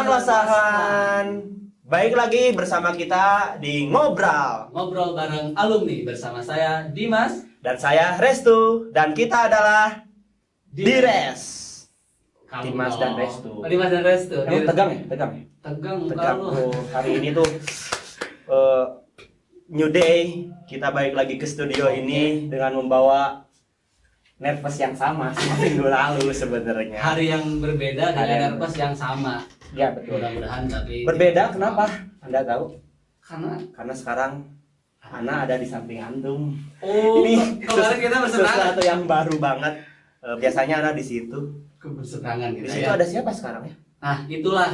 Ahlan wa sahlan. Baik lagi bersama kita di Ngobrol bareng alumni bersama saya Dimas dan saya Restu dan kita adalah Dires. Dimas dan Restu. Dimas dan Restu. Emang tegang ya? Tegang lu. Hari ini tuh new day. Kita balik lagi ke studio ini dengan membawa nervous yang sama seperti minggu lalu sebenarnya. Hari yang berbeda dengan nervous yang sama. Ya betul. Mudah-mudahan tapi berbeda. Kenapa? Anda tahu? Karena sekarang Ana ada di samping antum. Oh, ini kemarin kita berseberangan. Sesuatu yang baru banget. Biasanya Ana di situ. Berseberangan Di gitu situ ya. ada siapa sekarang ya? Nah, itulah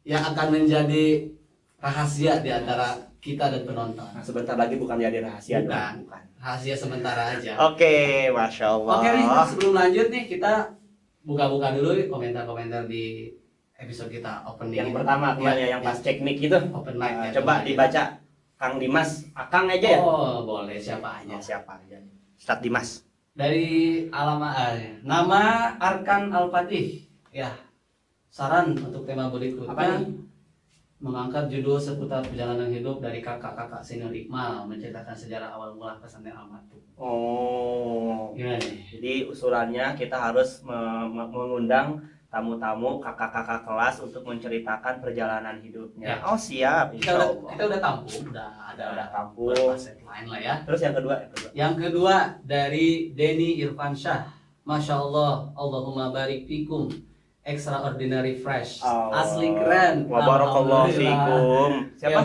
yang akan menjadi rahasia di antara kita dan penonton. Nah, sebentar lagi bukan jadi rahasia. Bukan. Rahasia sementara aja. Oke, Masya Allah. Oke nih, sebelum lanjut nih kita buka-buka dulu komentar-komentar di episode kita opening. Yang pertama kemarin yang pas cek mic itu. Open mic. Coba dibaca Kang Dimas, Akang aja ya? Oh, boleh siapa aja. Siapa aja. Ustadz Dimas. Dari alamat nama Arkan Al-Fatih. Ya. Saran untuk tema berikutnya. Apa nih? Mengangkat judul seputar perjalanan hidup dari kakak-kakak senior Iqmal menceritakan sejarah awal mula pesantren Al-Matuk. Oh. Gimana nih? Jadi usulannya kita harus mengundang tamu-tamu kakak-kakak kelas untuk menceritakan perjalanan hidupnya. Ya. Oh siap, Kita udah tampung, udah tampung. aset lain lah ya. Terus yang kedua. Yang kedua dari Denny Irfan Syah. Masya Allah, Allahumma barik fikum. Extraordinary fresh. Asli keren. Wa barakallahu Alhamdulillah. fikum. Siapa?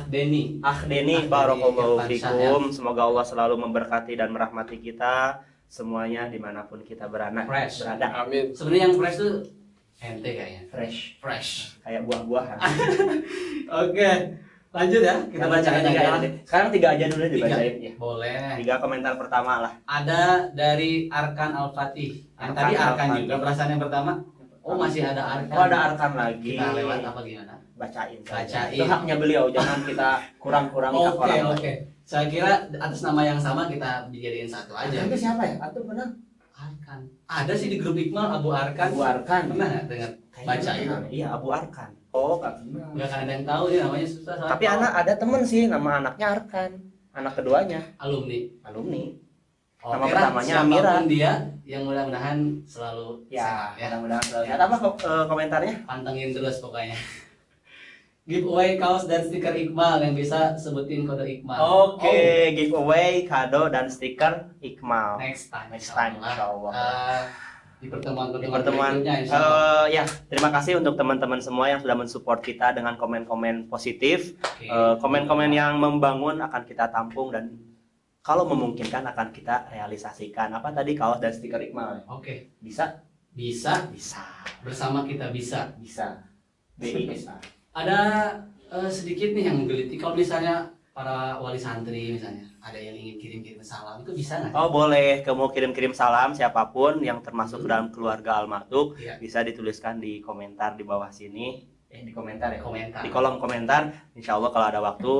Denny. Denny, barakallahu fikum. Semoga Allah selalu memberkati dan merahmati kita semuanya dimanapun kita berada. Amin. Sebenarnya yang fresh tuh ente kayaknya. Fresh. Kayak buah-buahan. Oke, lanjut ya. Kita bacain aja. Sekarang 3 aja dulu dibacain ya. Boleh. 3 komentar pertama lah. Ada dari Arkan Al-Fatih. Yang tadi Arkan juga perasaan yang pertama. Oh, masih ada Arkan. Oh, ada Arkan lagi. Kita lewat apa gimana? Bacain. Bacain. Itu haknya beliau, jangan kita kurang-kurangi hak orang lain. Oke. Saya kira atas nama yang sama kita dijadiin satu aja. Itu siapa ya? Atau benar? Arkan. Ada sih di grup Iqmal Abu Arkan. Pernah nggak dengar? Bacain. Iya, Abu Arkan. Oh, Kak. Nggak ada yang tahu nih namanya susah. Tapi anak ada temen sih, nama anaknya Arkan. Anak keduanya alumni. Nama pertamanya Amira. Dia yang mudah-mudahan selalu ya. sehat, Mudah-mudahan selalu sehat. Apa komentarnya? Pantengin terus pokoknya. Giveaway kaos dan stiker Iqmal yang bisa sebutin kode Iqmal. Oke, giveaway kado dan stiker Iqmal. Next time insyaallah. Di pertemuan berikutnya ya, terima kasih untuk teman-teman semua yang sudah mensupport kita dengan komen-komen positif. Komen-komen yang membangun akan kita tampung dan kalau memungkinkan akan kita realisasikan. Apa tadi, kaos dan stiker Iqmal? Oke. Bisa. Bersama kita bisa. BISA. Ada sedikit nih yang menggeliti. Kalau misalnya para wali santri misalnya ada yang ingin kirim-kirim salam, itu bisa nggak? Oh boleh, mau kirim-kirim salam siapapun yang termasuk dalam keluarga Al-Matuk, bisa dituliskan di komentar di bawah sini. Di komentar ya? Di kolom komentar. Insya Allah kalau ada waktu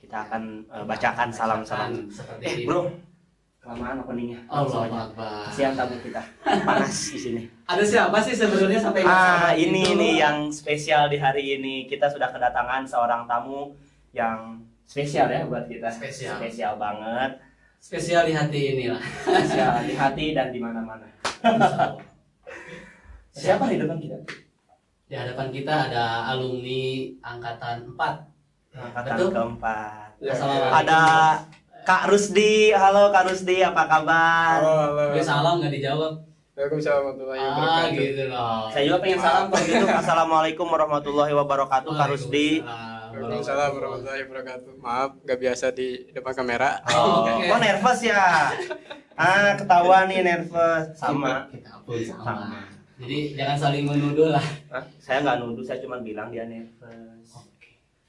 kita akan bacakan salam-salam. Bro, kelamaan openingnya. Allah Akbar. Kasihan tamu kita, panas di sini. Ada siapa sih sebenarnya sampai ini nih yang spesial di hari ini. Kita sudah kedatangan seorang tamu yang spesial ya buat kita. Spesial banget. Spesial di hati inilah. Spesial di hati dan di mana-mana. Siapa di depan kita? Di hadapan kita ada alumni angkatan 4. Angkatan keempat. Ada Kak Rusdi. Halo Kak Rusdi, apa kabar? Halo. Salam nggak dijawab. Waalaikumsalam warahmatullahi wabarakatuh. Gitu loh. Saya juga pengen salam kalau gitu. Assalamualaikum warahmatullahi wabarakatuh Kak Rusdi. Waalaikumsalam warahmatullahi wabarakatuh. Maaf, gak biasa di depan kamera. Kok nervous ya? Ketahuan nih nervous. Sama. Kita pun sama. Jadi jangan saling menuduh lah. Saya nggak nuduh, saya cuma bilang dia nervous.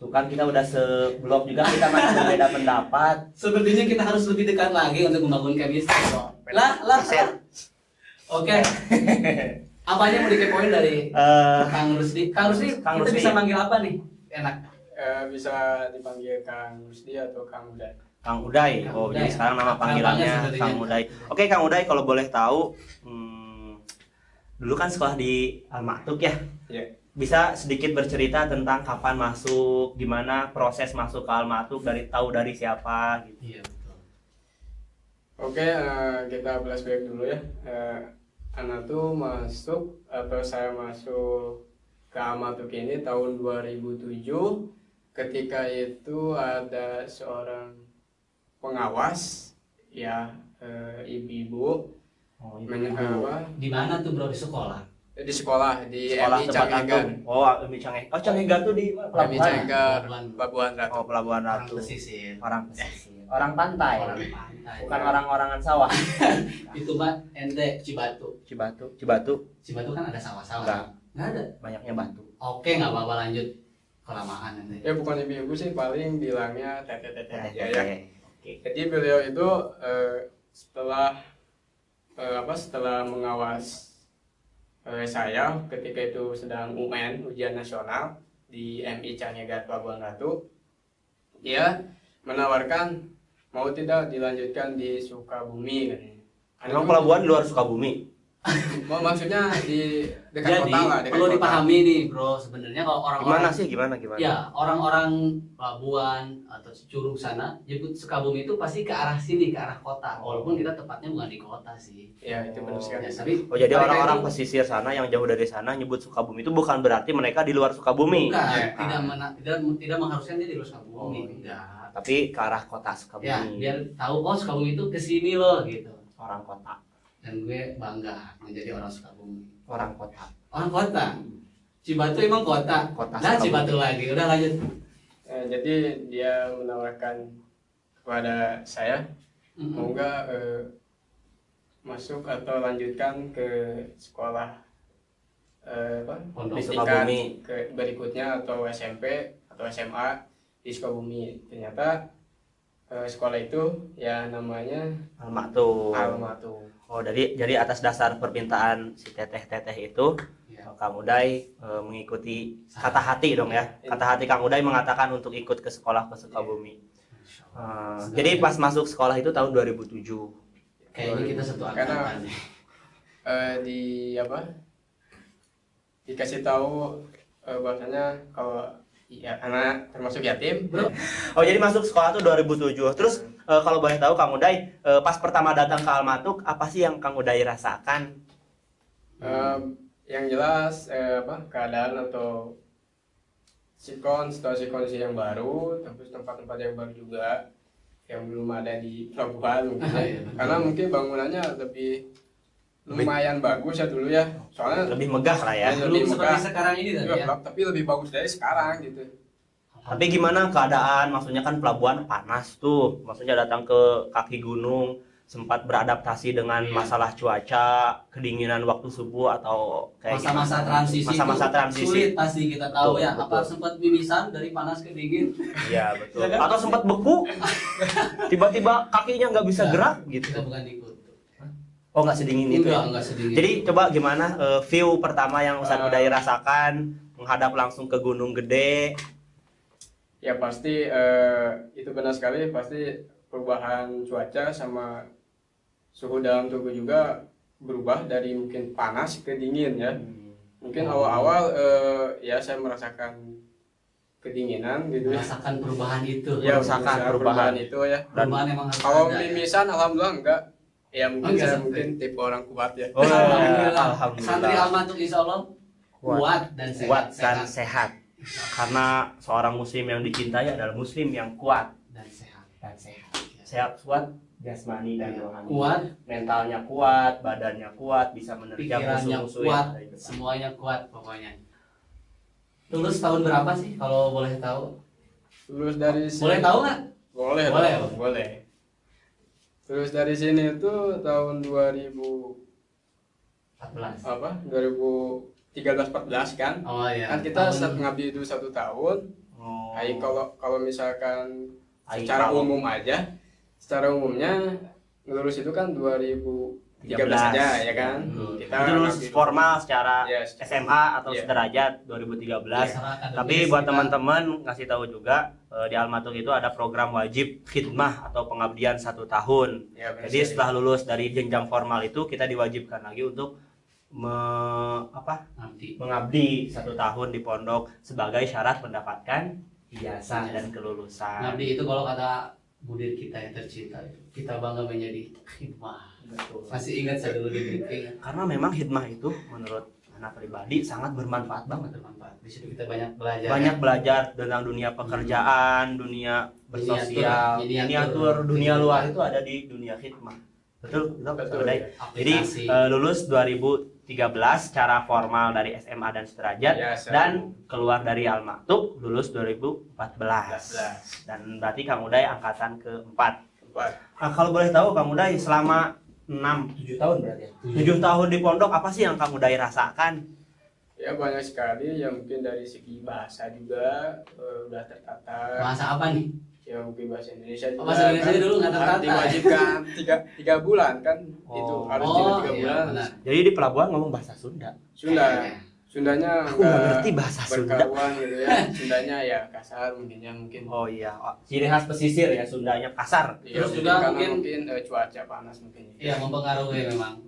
Tuh kan kita udah seblok juga, kita masih berbeda pendapat. Sepertinya kita harus lebih dekat lagi untuk membangun chemistry. Lah. Oke. Apa aja mau dikepoin dari Kang Rusdi? Kang Rusdi, kita bisa manggil apa nih? Enak. Bisa dipanggil Kang Rusdi atau Kang Uday. Kang Uday. Oh, jadi sekarang nama panggilannya Kang Uday. Oke, Kang Uday, kalau boleh tahu, dulu kan sekolah di Al-Matuk ya? Iya. bisa sedikit bercerita tentang kapan masuk, gimana proses masuk ke Al-Ma'tuk, dari siapa gitu. Iya betul. Oke, kita flashback dulu ya. Ana tuh masuk atau saya masuk ke Al-Ma'tuk ini tahun 2007. Ketika itu ada seorang pengawas ya, ibu-ibu. Di mana tuh bro, di sekolah? Di sekolah di Sekolah MI tempat Canghegan. MI Canghegan. Oh, Canghegan tuh di MI Canghegan, Pelabuhan Ratu. Oh, Pelabuhan Orang Ratu. pesisir. Orang pesisir. Orang pantai. Orang pantai. Bukan orang-orangan sawah. Itu mah ente Cibatu. Cibatu Kan ada sawah-sawah. Nggak ada. banyaknya batu. Oke, nggak apa-apa, lanjut. Kelamaan nanti. Ya bukan ibu-ibu sih, paling bilangnya teteh-teteh aja ya. Oke. Jadi beliau itu setelah mengawas saya ketika itu sedang UN, ujian nasional di MI Canghegan Pelabuhan Ratu, dia menawarkan mau tidak dilanjutkan di Sukabumi katanya. Emang pelabuhan di luar Sukabumi? Maksudnya di dekat Jadi, kota lah, dekat perlu kota. dipahami nih bro, sebenarnya kalau orang-orang Gimana? ya orang-orang pelabuhan atau Curug sana nyebut Sukabumi itu pasti ke arah sini, ke arah kota, walaupun kita tepatnya bukan di kota sih. Ya itu benar sekali. Ya, tapi Jadi mereka orang-orang itu pesisir sana yang jauh dari sana nyebut Sukabumi itu bukan berarti mereka di luar Sukabumi. bukan, Ya. tidak mengharuskan dia di luar Sukabumi, enggak. Tapi ke arah kota Sukabumi. Ya, biar tahu oh Sukabumi itu ke sini loh gitu. Orang kota. Dan gue bangga menjadi orang Sukabumi. Orang kota. Orang kota. Cibatu emang kota. Kota Nah, Sukabumi. Cibatu lagi. Udah lanjut. Jadi dia menawarkan kepada saya mau nggak masuk atau lanjutkan ke sekolah Pondok Di tingkat Sukabumi. ke berikutnya atau SMP atau SMA di Sukabumi. Ternyata sekolah itu ya namanya Al-Ma'tuk. Al-Ma'tuk. Oh, jadi atas dasar permintaan si teteh-teteh itu, Ya. Kang Uday mengikuti kata hati dong ya. Kata hati Kang Uday mengatakan untuk ikut ke sekolah ke Sukabumi. Jadi pas masuk sekolah itu tahun 2007. Kayaknya kita satu Karena angkatan. dikasih tahu bahwasanya kalau ya, anak termasuk yatim. Bro, Oh, jadi masuk sekolah tuh 2007. Terus kalau boleh tahu Kang Uday, pas pertama datang ke Al-Ma'tuk, apa sih yang Kang Uday rasakan? Yang jelas keadaan atau situasi yang baru, terus tempat-tempat yang baru juga yang belum ada di pelabuhan mungkin. Iya, Karena mungkin bangunannya lumayan bagus ya dulu ya. Soalnya Lebih megah lah ya. belum seperti sekarang ini tadi ya. tapi lebih bagus dari sekarang gitu. Tapi gimana keadaan? Maksudnya kan pelabuhan panas tuh. Maksudnya datang ke kaki gunung, sempat beradaptasi dengan Iya. masalah cuaca, kedinginan waktu subuh atau kayak Masa-masa gimana? transisi Masa-masa itu transisi. sulit pasti kita tahu Betul, ya. Apa betul. sempat mimisan dari panas ke dingin? Iya, betul. Ya kan? Atau sempat beku. Tiba-tiba kakinya nggak bisa Nggak, gerak gitu. Kita bukan di Kutu. Oh, nggak sedingin itu. Ya? Enggak sedingin. Jadi coba gimana view pertama yang Ustadz Uday rasakan menghadap langsung ke Gunung Gede? Ya pasti itu benar sekali, pasti perubahan cuaca sama suhu dalam tubuh juga berubah dari mungkin panas ke dingin ya. Mungkin awal-awal ya saya merasakan kedinginan gitu ya. merasakan perubahan itu. Ya, Merasakan merasakan perubahan. itu ya. Perubahan emang harus Kalau ada, ya. mimisan alhamdulillah enggak. Ya mungkin Enggak saya sampai. mungkin tipe orang kuat ya. Oh, Alhamdulillah. alhamdulillah. Santri Al-Ma'tuk insya Allah kuat dan sehat. Kuat dan sehat. Karena seorang muslim yang dicintai adalah muslim yang kuat dan sehat. sehat kuat jasmani dan Ya, rohani. kuat, Mentalnya kuat, badannya kuat, bisa menerjang pikirannya musuh-musuh kuat, yang ada di depan. semuanya kuat pokoknya. Lulus tahun berapa sih kalau boleh tahu? Lulus dari sini. Boleh tahu nggak? Boleh. Boleh, dong, boleh. Lulus dari sini itu tahun 14. 2013-14 kan? Oh iya. Kan kita Tahun- ngabdi itu 1 tahun. Oh. Kalau misalkan Ai, secara kalau- umum aja, secara umumnya lulus itu kan 2013 aja ya kan. Kita Itu lulus ngabdi- formal secara Ya, SMA atau Iya. sederajat 2013. Secara akademis Tapi buat kita- teman-teman ngasih tahu juga di Al-Ma'tuk itu ada program wajib khidmah atau pengabdian 1 tahun. Ya, benar Jadi sekali. setelah lulus dari jenjang formal itu kita diwajibkan lagi untuk mengabdi 1 tahun di pondok sebagai syarat mendapatkan ijazah dan kelulusan. Mengabdi itu kalau kata mudir kita yang tercinta itu, kita bangga menjadi khidmah. Betul. Masih ingat saya dulu di briefing. Karena memang khidmah itu menurut anak pribadi sangat bermanfaat banget. Di situ kita banyak belajar. Banyak belajar tentang dunia pekerjaan, dunia bersosial, miniatur dunia luar itu ada di dunia khidmah. Betul. Ya. Jadi lulus 2013 secara formal dari SMA dan Sederajat ya, dan keluar dari Al Maktub lulus 2014. Dan berarti Kang Uday angkatan ke-4. Nah, kalau boleh tahu Kang Uday selama 7 tahun berarti ya. 7 tahun di pondok apa sih yang Kang Uday rasakan? Ya banyak sekali, ya mungkin dari segi bahasa juga udah tertata. Bahasa apa nih? Ya mungkin bahasa Indonesia juga. Bahasa Indonesia dulu nggak tertata. Diwajibkan 3 bulan kan, itu harus 3 bulan. Benar. Jadi di pelabuhan ngomong bahasa Sunda. Sundanya aku nggak ngerti bahasa Sunda gitu ya. Sundanya ya kasar mungkin. Oh iya, ciri khas pesisir ya, Sundanya kasar. Terus juga mungkin cuaca panas mungkin. Iya, mempengaruhi memang.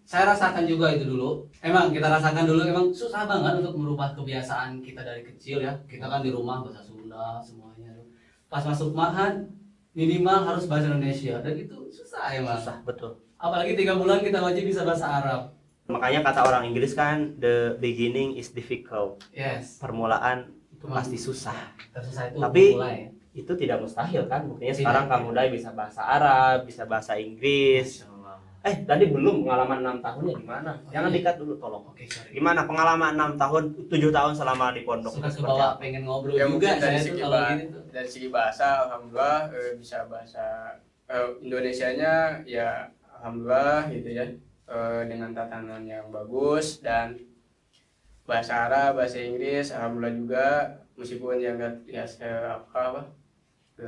Saya rasakan juga itu dulu. Emang kita rasakan dulu, emang susah banget untuk merubah kebiasaan kita dari kecil ya. Kita kan di rumah bahasa Sunda semuanya. Pas masuk Ma'had minimal harus bahasa Indonesia, dan itu susah emang. Susah, betul. Apalagi 3 bulan kita wajib bisa bahasa Arab. Makanya kata orang Inggris kan the beginning is difficult. Yes. Permulaan itu pasti susah. Tersusah itu tapi mulai. Itu tidak mustahil kan? Buktinya sekarang Kang Uday bisa bahasa Arab, bisa bahasa Inggris. Tadi belum pengalaman 6 tahunnya gimana? Jangan dikat dulu tolong. Oke, sorry. Gimana pengalaman 6 tahun, 7 tahun selama di pondok? Suka kebawa pengen ngobrol ya, juga dari saya segi tuh kalau gitu. Dari segi bahasa alhamdulillah bisa bahasa Indonesianya ya alhamdulillah gitu ya. Dengan tatanan yang bagus, dan bahasa Arab, bahasa Inggris alhamdulillah juga, meskipun yang enggak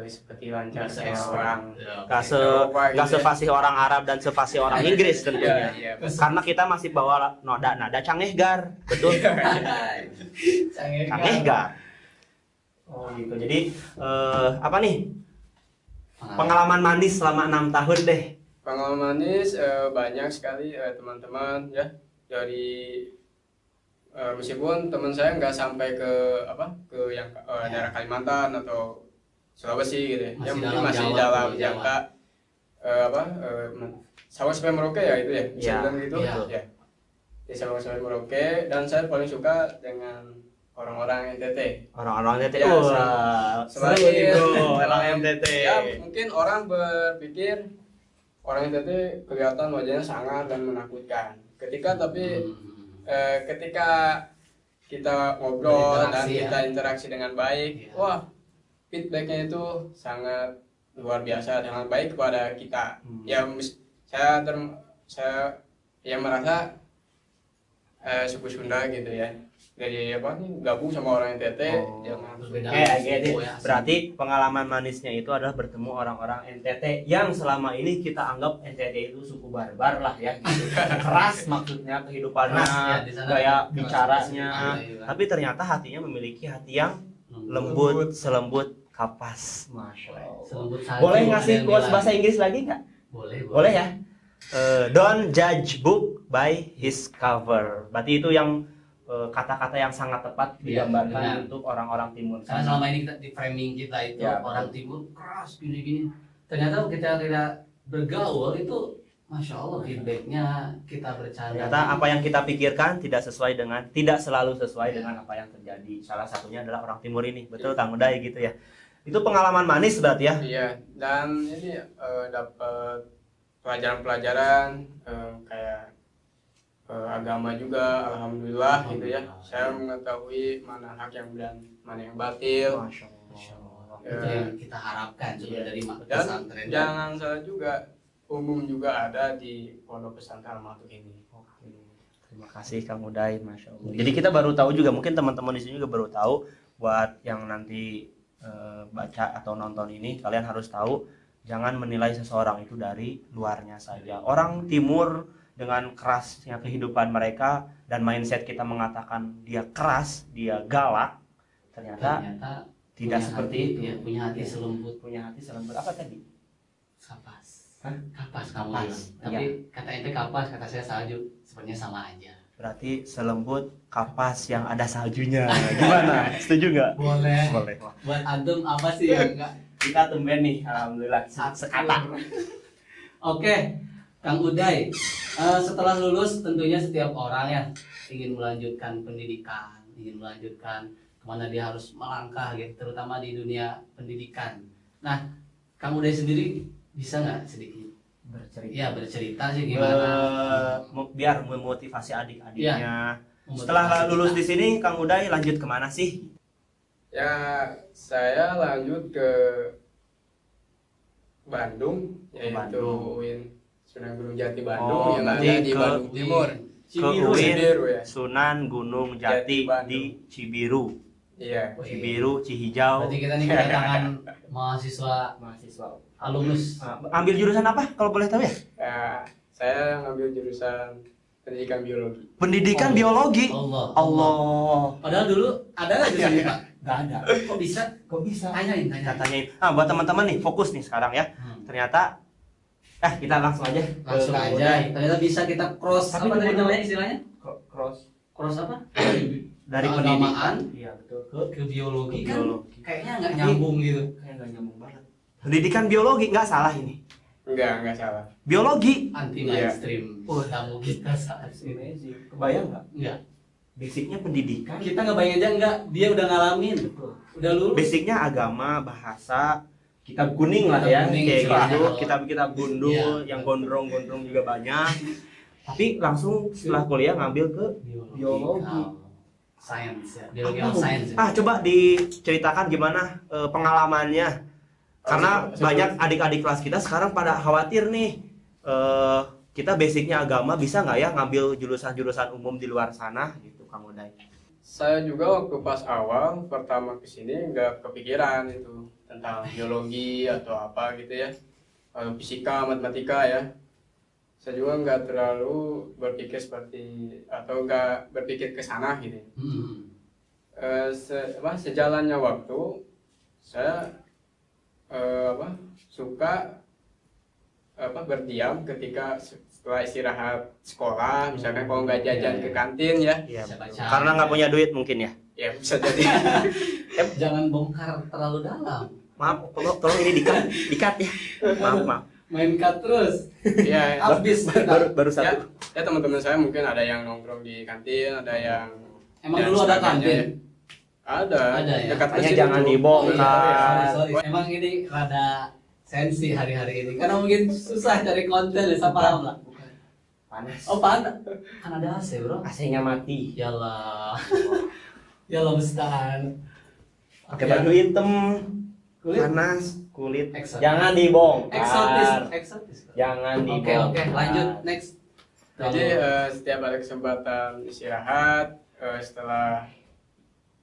seperti lancar kayak orang nggak sefasih orang Arab dan sefasih orang Inggris tentunya. Karena kita masih bawa nada Cangehgar, betul? Cangehgar. Oh gitu. Jadi apa nih pengalaman manis selama 6 tahun deh? Pengalaman manis banyak sekali teman-teman ya, dari meskipun teman saya nggak sampai ke yang daerah Kalimantan atau Sulawesi gitu ya, masih dalam jangka Sabang sampai Merauke ya itu ya, bisa bilang gitu ya. Di Sabang sampai Merauke, dan saya paling suka dengan orang-orang NTT. Orang-orang NTT. Selain orang NTT. Ya mungkin orang berpikir orang NTT kelihatan wajahnya sangar dan menakutkan. Ketika kita ngobrol dan kita interaksi dengan baik, wah feedbacknya itu sangat luar biasa, sangat baik kepada kita. Ya saya merasa suku Sunda gitu ya. Dari gabung sama orang NTT, jangan berarti pengalaman manisnya itu adalah bertemu orang-orang NTT yang selama ini kita anggap NTT itu suku barbar lah ya, keras maksudnya kehidupannya, gaya bicaranya, tapi ternyata hatinya memiliki hati yang lembut, selembut kapas. Masya Allah. Boleh ngasih quotes bahasa Inggris lagi nggak? Boleh ya. Don't judge book by his cover. Berarti itu yang kata-kata yang sangat tepat digambarkan untuk orang-orang timur. Karena selama ini kita di framing kita itu orang timur keras gini-gini. Ternyata kita bergaul itu, masya Allah, feedbacknya kita bercanda. Ternyata apa yang kita pikirkan tidak selalu sesuai dengan apa yang terjadi. Salah satunya adalah orang timur ini, betul Kang Uday gitu ya. Itu pengalaman manis berarti ya? Iya, dan ini dapat pelajaran-pelajaran kayak agama juga, alhamdulillah gitu ya. Saya mengetahui mana hak yang dan mana yang batil. Masya Allah. Itu yang kita harapkan juga dari pesantren. Jangan salah juga, umum juga ada di pondok pesantren Al Maktub ini. Terima kasih Kang Uday, Masya Allah. Jadi kita baru tahu juga, mungkin teman-teman di sini juga baru tahu, buat yang nanti baca atau nonton ini, kalian harus tahu jangan menilai seseorang itu dari luarnya saja. Orang timur dengan kerasnya kehidupan mereka dan mindset kita mengatakan dia keras, dia galak, ternyata tidak seperti itu. Ya, punya hati selembut. Punya hati selembut apa tadi? Sapas. Kapas kamu Kapas, bilang. Tapi kata ente kapas, kata saya salju. Sebenarnya sama aja. Berarti selembut kapas yang ada saljunya. Gimana? Setuju nggak? Boleh. Boleh. Buat antum apa sih yang enggak? Kita tumben nih, alhamdulillah. Sekata. Oke, Kang Uday. Setelah lulus tentunya setiap orang ya ingin melanjutkan pendidikan, ingin melanjutkan kemana dia harus melangkah gitu, terutama di dunia pendidikan. Nah, Kang Uday sendiri bisa nggak sedikit Bercerita. ya bercerita sih gimana Biar memotivasi adik-adiknya. Ya, Setelah lulus di sini, Kang Uday lanjut kemana sih? Ya, saya lanjut ke Bandung, yaitu Bandung. UIN Sunan Gunung Jati Bandung yang ada berarti di ke Bandung Timur. Ke UIN Cibiru ya. Sunan Gunung Jati Jati, Bandung. di Cibiru. Iya. Cibiru, Cihijau. berarti kita nih kedatangan mahasiswa alumnus. Ambil jurusan apa kalau boleh tahu ya? Ya, saya ngambil jurusan pendidikan biologi. Pendidikan biologi. Allah. Padahal dulu ada nggak di sini Pak? Nggak ada. Kok bisa? Kok bisa? Tanyain. Tanyain. Buat teman-teman nih, fokus nih sekarang ya. Ternyata kita langsung aja. Langsung aja. Ternyata bisa kita cross. Tapi Apa tadi gimana? namanya istilahnya? Cross apa? Dari Keagamaan pendidikan. Iya, betul. ke biologi kan Biologi. kayaknya nggak nyambung gitu. Kayak nggak nyambung banget. Pendidikan biologi nggak salah ini. Enggak salah. Biologi. Anti Iya. mainstream. Tamu kita saat ini. Kebayang nggak? Enggak. Basicnya pendidikan. Kita nggak bayangin aja enggak. Dia udah ngalamin. Udah lulus. Basicnya agama, bahasa, kitab kuning lah Kitab ya, kuning, kayak istilahnya gitu. kalau- Kitab-kitab gundul, yang gondrong-gondrong juga banyak. Tapi langsung setelah kuliah ngambil ke biologi. Science ya. Biologi of science. Coba diceritakan gimana pengalamannya. Karena banyak adik-adik kelas kita sekarang pada khawatir nih. Kita basicnya agama, bisa nggak ya ngambil jurusan-jurusan umum di luar sana gitu, Kang Uday? Saya juga waktu pas awal pertama kesini nggak kepikiran itu tentang biologi atau apa gitu ya, fisika, matematika ya. Saya juga nggak terlalu berpikir seperti atau nggak berpikir ke sana gitu. Sejalannya waktu saya suka berdiam ketika setelah istirahat sekolah, misalkan kalau nggak jajan ke kantin ya. Iya, karena nggak punya duit mungkin ya. Ya bisa jadi. Jangan bongkar terlalu dalam. Maaf, tolong ini dikat ya. Maaf. Main cut terus. Ya, Habis baru satu. Ya teman-teman saya mungkin ada yang nongkrong di kantin, ada yang Emang dan dulu ada sebagainya. kantin? Ada ya. dekat Makanya masjid jangan itu. dibongkar. Sorry. Emang ini rada sensi hari-hari ini karena mungkin susah cari konten ya, paham lah. Panas. Oh panas. Kan ada AC bro. AC-nya mati. Yalah. Yalah bestaan. Pakai baju hitam. Kulit Panas, kulit. Eksotis. Jangan dibongkar. Eksotis. Jangan Oke, dibongkar. lanjut next. Jadi setiap ada kesempatan istirahat setelah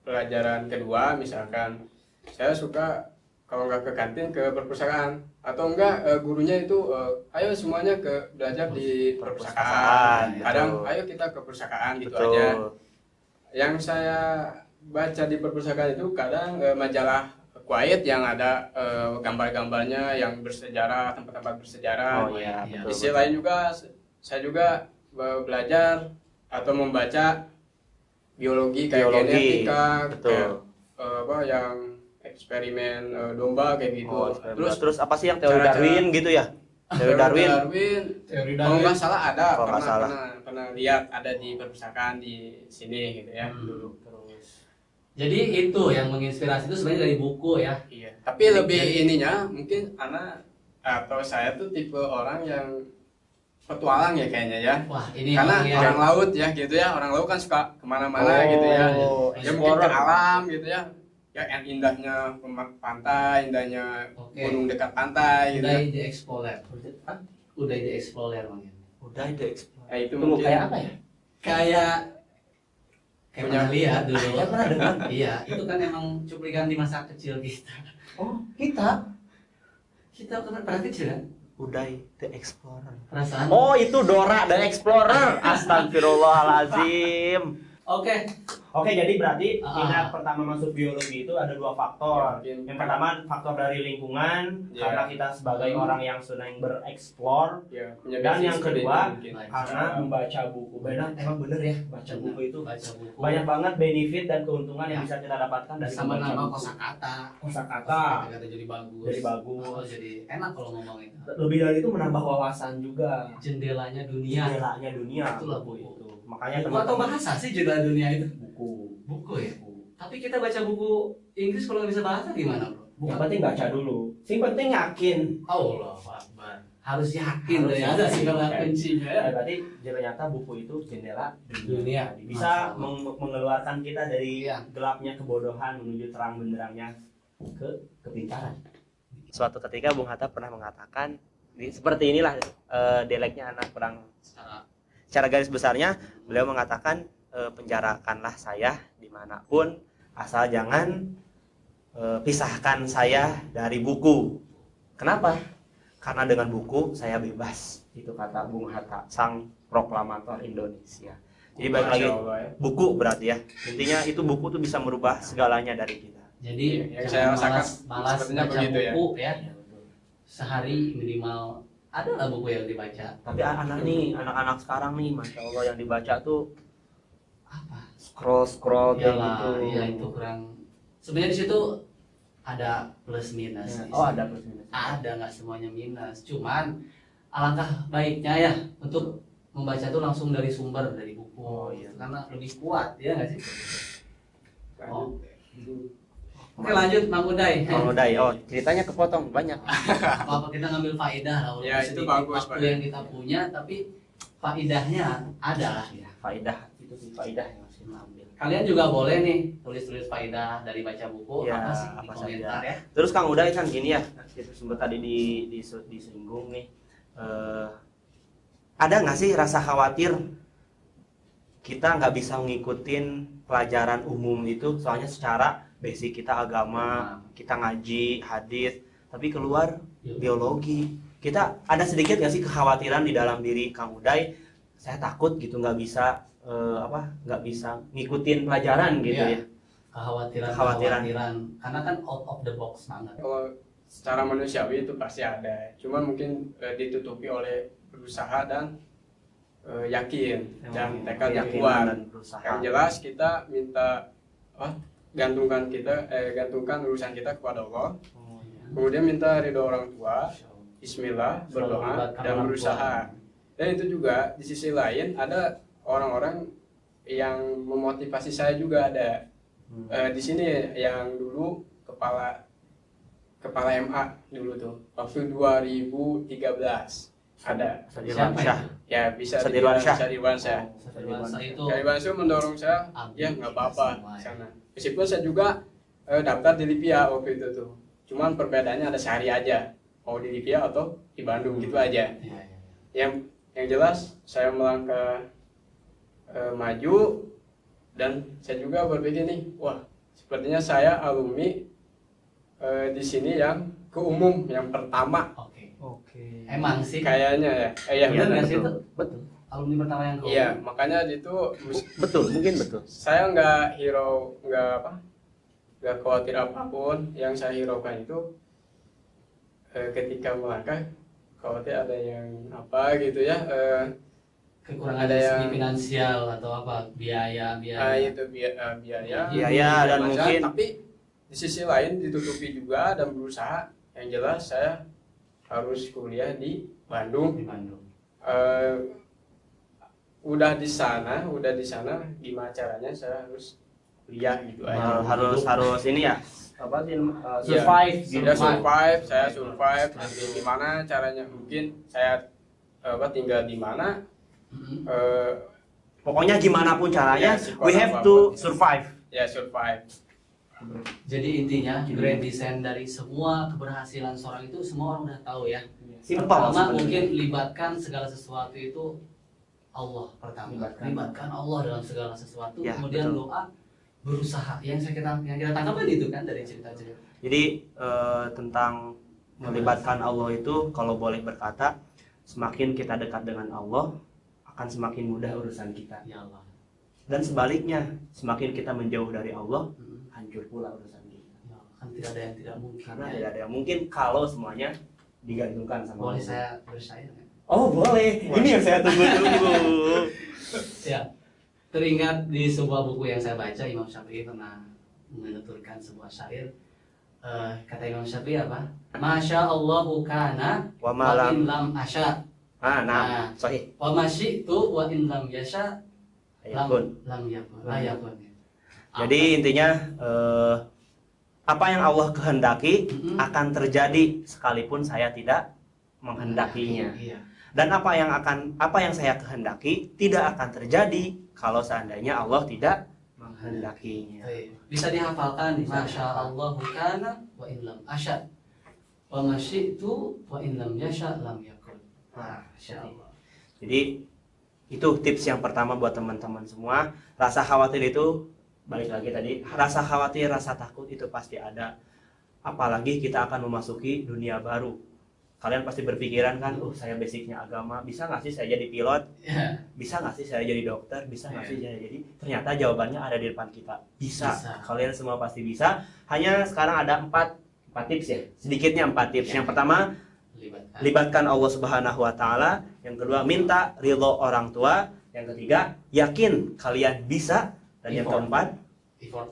pelajaran kedua misalkan, saya suka kalau nggak ke kantin ke perpustakaan atau enggak gurunya itu ayo semuanya ke belajar di perpustakaan. Kadang ayo kita ke perpustakaan gitu aja. Yang saya baca di perpustakaan itu kadang majalah Quiet yang ada gambar-gambarnya yang bersejarah, tempat-tempat bersejarah. Oh iya, Di betul. sisi lain juga saya juga belajar atau membaca biologi kayak genetika, betul. kayak yang eksperimen domba kayak gitu. Terus apa sih yang teori Darwin gitu ya? Teori Darwin. Kalau nggak salah ada, Kalau nggak salah. pernah lihat ada di perpustakaan di sini gitu ya dulu. Jadi itu yang menginspirasi itu sebenarnya dari buku ya. Iya. Tapi lebih ininya mungkin anak atau saya tuh tipe orang yang petualang ya kayaknya ya. Wah ini Karena yang orang laut ya gitu ya, orang laut kan suka kemana-mana gitu ya. Ya mungkin ke alam gitu ya. Ya yang indahnya pantai, indahnya gunung dekat pantai gitu. Udah di explorer. Udah di explorer mungkin. Udah ide explore. Itu Tunggu, mungkin kayak apa ya? Kayak Punya- pernah lihat dulu. Saya pernah dengar. Iya, itu kan emang cuplikan di masa kecil kita. Oh, kita Kita pernah kecil kan? Uday the Explorer. Perasaan. Oh, itu Dora the Explorer. Astagfirullahalazim. Oke, jadi berarti minat pertama masuk biologi itu ada dua faktor. Yang pertama faktor dari lingkungan, karena kita sebagai orang yang sedang bereksplor. Dan yang kedua karena membaca buku. Emang bener ya, baca buku itu banyak banget benefit dan keuntungan yang bisa kita dapatkan dari sama nama kosakata. Kosakata jadi bagus. Jadi enak kalau ngomongin. Lebih dari itu menambah wawasan juga. Jendelanya dunia. Itulah buku itu. Makanya buku atau bahasa sih jendela dunia itu? Buku ya. Tapi kita baca buku Inggris kalau nggak bisa bahasa gimana, bro? Yang penting baca dulu. Yang penting yakin. Allah Akbar. Harus yakin ya. Ada sih kalau kuncinya. Ya, berarti ternyata buku itu jendela dunia. Bisa mengeluarkan kita dari gelapnya kebodohan menuju terang benderangnya kepintaran. Suatu ketika Bung Hatta pernah mengatakan seperti inilah dialeknya anak perang. Secara garis besarnya beliau mengatakan penjarakanlah saya dimanapun asal jangan pisahkan saya dari buku. Kenapa? Karena dengan buku saya bebas. Itu kata Bung Hatta, sang proklamator Indonesia. Jadi balik lagi buku berarti ya. Intinya itu buku tuh bisa merubah segalanya dari kita. Jadi saya malas baca buku ya. Sehari minimal ada lah buku yang dibaca. Tapi anak-anak sekarang nih, masya Allah yang dibaca tuh apa? Scroll kayak gitu. Iya itu kurang. Sebenarnya di situ ada plus minus. Ada plus minus. Ada, nggak semuanya minus. Cuman alangkah baiknya ya untuk membaca tuh langsung dari sumber, dari buku. Karena lebih kuat ya nggak sih? Oke lanjut Mang Uday. Ceritanya kepotong banyak. Apa kita ngambil faedah lah. Ya itu bagus. Waktu yang kita punya tapi faedahnya ada lah. Ya, faedah itu sih faedah yang harus kita ambil. Kalian juga boleh nih tulis faedah dari baca buku apa sih di komentar ya. Terus Kang Uday kan gini ya, sempat tadi disinggung nih. Ada nggak sih rasa khawatir kita nggak bisa ngikutin pelajaran umum itu, soalnya secara basic kita agama, kita ngaji, hadis, tapi keluar biologi. Kita ada sedikit nggak sih kekhawatiran di dalam diri Kang Uday? Saya takut gitu nggak bisa ngikutin pelajaran gitu ya. Kekhawatiran. Karena kan out of the box banget. Kalau secara manusiawi itu pasti ada. Cuman mungkin ditutupi oleh berusaha dan yakin dan tekad yang kuat. Yang jelas kita minta gantungkan urusan kita kepada Allah. Kemudian minta ridho orang tua, bismillah, berdoa dan berusaha. Dan itu juga di sisi lain ada orang-orang yang memotivasi saya juga ada. Di sini yang dulu kepala MA dulu tuh waktu 2013 ada Sadirwansyah. Ya bisa Sadirwansyah. Sadirwansyah mendorong saya, ya nggak apa-apa sana. Meskipun saya juga daftar di Lipia waktu itu tuh. Cuman perbedaannya ada sehari aja. Mau di Lipia atau di Bandung gitu aja. Yang jelas saya melangkah maju dan saya juga berpikir nih, wah sepertinya saya alumni di sini yang keumum yang pertama. Oke. Emang sih kayaknya ya. Iya benar sih itu. Betul. Alumni pertama yang keumum. Iya, makanya itu mungkin betul. Saya nggak khawatir apapun. Yang saya hiraukan itu ketika melangkah khawatir ada yang apa gitu ya. Kekurangan ada yang finansial atau apa biaya itu biaya dan mungkin tapi di sisi lain ditutupi juga dan berusaha. Yang jelas saya harus kuliah di Bandung. Udah di sana gimana caranya saya harus kuliah gitu aja. Harus ini ya apa sih survive nanti gimana caranya, mungkin saya tinggal di mana. Pokoknya gimana pun caranya, we have to survive. Survive. Jadi intinya grand design dari semua keberhasilan seorang itu semua orang udah tahu ya. Pertama mungkin libatkan segala sesuatu itu Allah pertama. Libatkan Allah dalam segala sesuatu. Kemudian betul. Doa, berusaha. Yang kita tangkap itu kan dari cerita-cerita. Jadi tentang melibatkan Allah itu, kalau boleh berkata, semakin kita dekat dengan Allah akan semakin mudah urusan kita. Ya Allah. Dan sebaliknya, semakin kita menjauh dari Allah, hancur pula urusan kita. Ya, kan tidak ada yang tidak mungkin. Karena tidak ada yang mungkin kalau semuanya digantungkan sama Boleh Allah. saya bersair? Oh boleh, ini yang saya tunggu-tunggu. Ya, teringat di sebuah buku yang saya baca, Imam Syafi'i pernah menuturkan sebuah syair. Kata Imam Syafi'i apa? Masya Allahu kana wa in lam asya. Nah, sahih. Wa masyi'tu wa in lam yasha Ayakun. lam yakun. Ayakun. Jadi intinya apa yang Allah kehendaki akan terjadi sekalipun saya tidak menghendakinya. Iya. Dan apa yang saya kehendaki tidak akan terjadi kalau seandainya Allah tidak menghendakinya. Bisa dihafalkan. Masya Allahu kana wa in lam asya. Wa masyi'tu wa in lam yasha lam yakun. Masya Allah. Jadi itu tips yang pertama buat teman-teman semua. Rasa khawatir itu balik lagi tadi, rasa khawatir, rasa takut itu pasti ada. Apalagi kita akan memasuki dunia baru. Kalian pasti berpikiran kan, saya basicnya agama, bisa nggak sih saya jadi pilot? Bisa nggak sih saya jadi dokter? Bisa nggak sih saya jadi? Ternyata jawabannya ada di depan kita. Bisa. Kalian semua pasti bisa. Hanya sekarang ada 4 tips ya. Sedikitnya 4 tips. Yang pertama, libatkan Allah Subhanahu wa taala. Yang kedua, minta ridho orang tua. Yang ketiga, yakin kalian bisa. Dan yang keempat, effort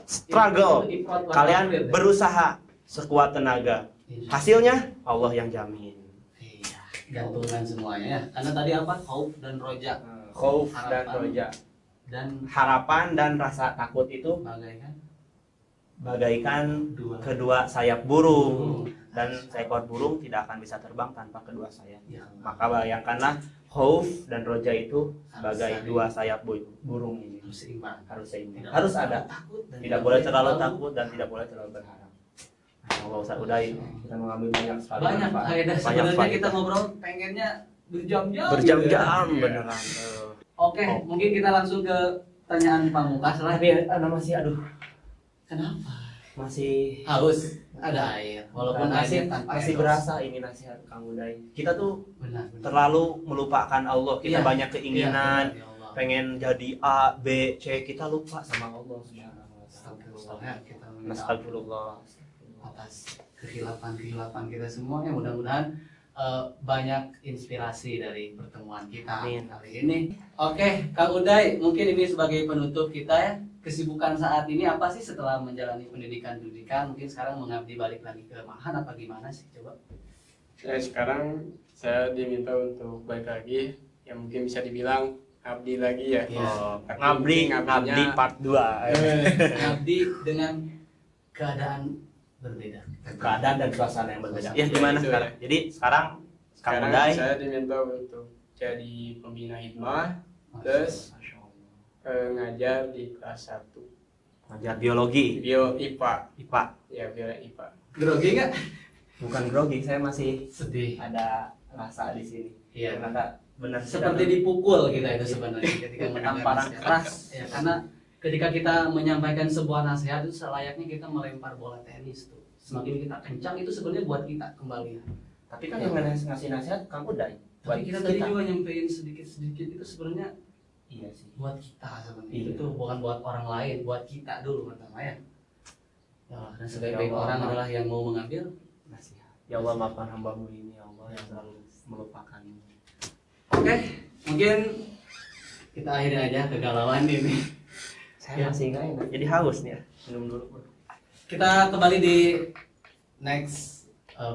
struggle. Kalian berusaha sekuat tenaga. Hasilnya Allah yang jamin. Iya, gantungan semuanya ya. Karena tadi apa? Khauf dan roja. Khauf dan roja. Dan harapan dan rasa takut itu bagaikan kedua sayap burung. Dan seekor burung tidak akan bisa terbang tanpa kedua sayap. Maka bayangkanlah khauf dan roja itu sebagai dua sayap burung ini. Harus seimbang. Harus ada. Tidak boleh terlalu takut dan tidak boleh terlalu berharap. Allah Ustaz Uday, kita mengambil banyak sekali. Banyak faedah. Sebenarnya kita ngobrol pengennya berjam-jam. Berjam-jam beneran. Oke, mungkin kita langsung ke pertanyaan Pamungkas lah. Tapi masih aduh. Kenapa? Masih haus. Ada air. Walaupun masih berasa ini nasihat Kang Uday. Kita tuh terlalu melupakan Allah. Kita banyak keinginan. Pengen jadi A, B, C, kita lupa sama Allah Subhanahu wa taala. Astagfirullah atas kehilapan kita semuanya. Mudah-mudahan banyak inspirasi dari pertemuan kita kali ini. Oke, Kang Uday, mungkin ini sebagai penutup kita ya. Kesibukan saat ini apa sih setelah menjalani pendidikan? Mungkin sekarang mengabdi balik lagi ke Mahan apa gimana sih? Coba. Sekarang saya diminta untuk balik lagi, yang mungkin bisa dibilang ngabdi lagi ya. Ngabdi part 2. Ngabdi dengan keadaan berbeda. Keadaan dan suasana yang berbeda. Ya gimana sekarang? Jadi sekarang saya diminta untuk jadi pembina hikmah, terus ngajar di kelas 1. Ngajar biologi. IPA. Ya, biologi IPA. Grogi nggak? Bukan grogi, saya masih sedih. Ada rasa di sini. Iya. Benar seperti dipukul kita itu sebenarnya ketika menampar keras ya, karena ketika kita menyampaikan sebuah nasihat itu selayaknya kita melempar bola tenis tuh, semakin kita kencang itu sebenarnya buat kita kembali. Tapi kan yang ngasih nasihat kamu Uday. Tapi kita tadi juga nyampein sedikit itu sebenarnya iya sih buat kita sebenarnya. Itu bukan buat orang lain, buat kita dulu pertama ya. Dan sebaik-baik orang adalah yang mau mengambil nasihat. Ya Allah, maafkan hamba-Mu ini ya Allah yang selalu melupakanmu. Oke, mungkin kita akhiri aja kegalauan ini. Saya masih nggak enak, jadi haus nih ya. Minum dulu. Kita kembali di next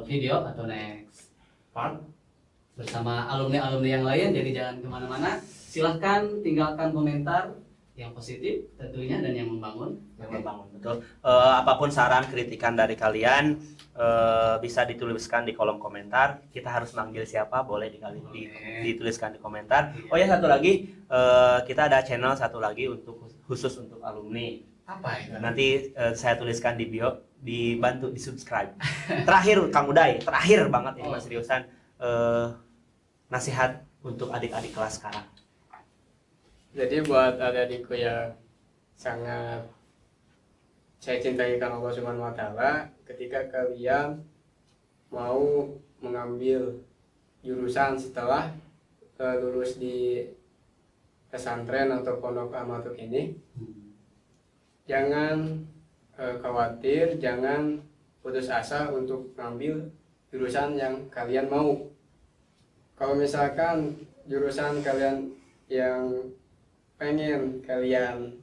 video atau next part bersama alumni-alumni yang lain. Jadi jangan kemana-mana. Silahkan tinggalkan komentar yang positif tentunya dan yang membangun. Betul. Apapun saran kritikan dari kalian bisa dituliskan di kolom komentar. Kita harus manggil siapa boleh dituliskan di komentar. Oh ya, satu lagi, kita ada channel satu lagi khusus untuk alumni. Apa itu? Nanti saya tuliskan di bio, dibantu di subscribe. Terakhir Kang Uday, terakhir banget ini Mas seriusan, nasihat untuk adik-adik kelas sekarang. Jadi buat adik-adikku yang sangat saya cintai karena Allah Subhanahu wa taala, ketika kalian mau mengambil jurusan setelah lulus di pesantren atau pondok Al-Matuk ini, jangan khawatir, jangan putus asa untuk ngambil jurusan yang kalian mau. Kalau misalkan jurusan kalian yang pengen kalian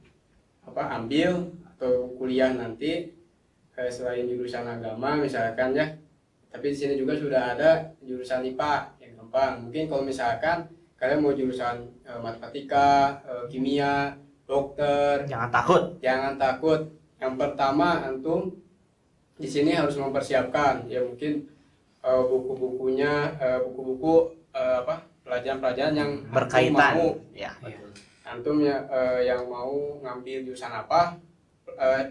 ambil atau kuliah nanti selain jurusan agama misalkan ya, tapi di sini juga sudah ada jurusan IPA yang gampang. Mungkin kalau misalkan kalian mau jurusan matematika, kimia, dokter, jangan takut. Yang pertama, antum di sini harus mempersiapkan ya, mungkin buku-bukunya, buku-buku pelajaran-pelajaran yang berkaitan mau, ya. Antum ya yang mau ngambil jurusan apa,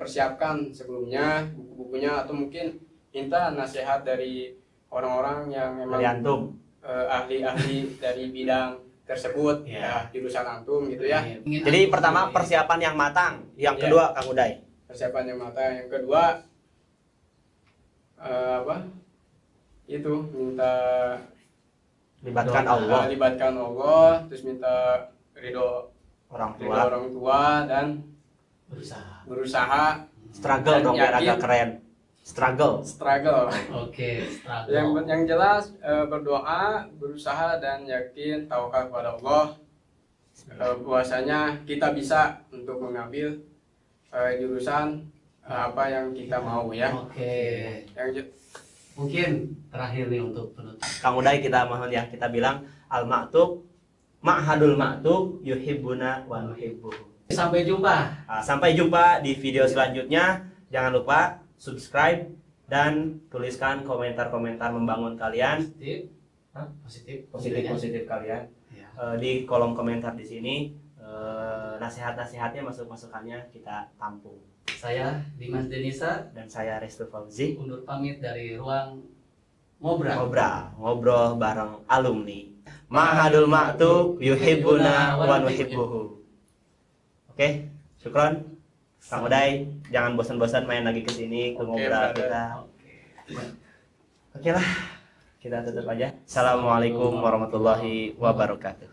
persiapkan sebelumnya buku-bukunya, atau mungkin minta nasihat dari orang-orang yang memang ahli-ahli dari bidang tersebut ya, jurusan antum gitu ya. Jadi pertama persiapan yang matang, yang kedua Kang Uday. Persiapan yang matang, yang kedua itu minta libatkan Allah, terus minta ridho orang tua dan berusaha struggle dong, biar agak keren. Struggle. Oke, struggle. Yang jelas berdoa, berusaha dan yakin, tawakal kepada Allah. Bahwasanya kita bisa untuk mengambil jurusan apa yang kita mau ya. Oke. Mungkin terakhir nih untuk penutup. Kang Uday, kita mohon ya, kita bilang Al-Matuk, Ma'hadul Matuk yuhibbuna wa nuhibbuhu. Sampai jumpa. Sampai jumpa di video selanjutnya. Jangan lupa subscribe dan tuliskan komentar-komentar membangun kalian. Positif kalian. Ya. Di kolom komentar di sini, nasihat-nasihatnya, masukannya kita tampung. Saya Dimas Denisa dan saya Restu Fauzi undur pamit dari ruang ngobrol bareng alumni Ma'hadul Matuk yuhibbuna wa nuhibbuhu. Oke, syukron. Kang Uday, jangan bosan-bosan main lagi ke sini ke ngobrol kita. Oke lah, kita tutup aja. Assalamualaikum warahmatullahi wabarakatuh.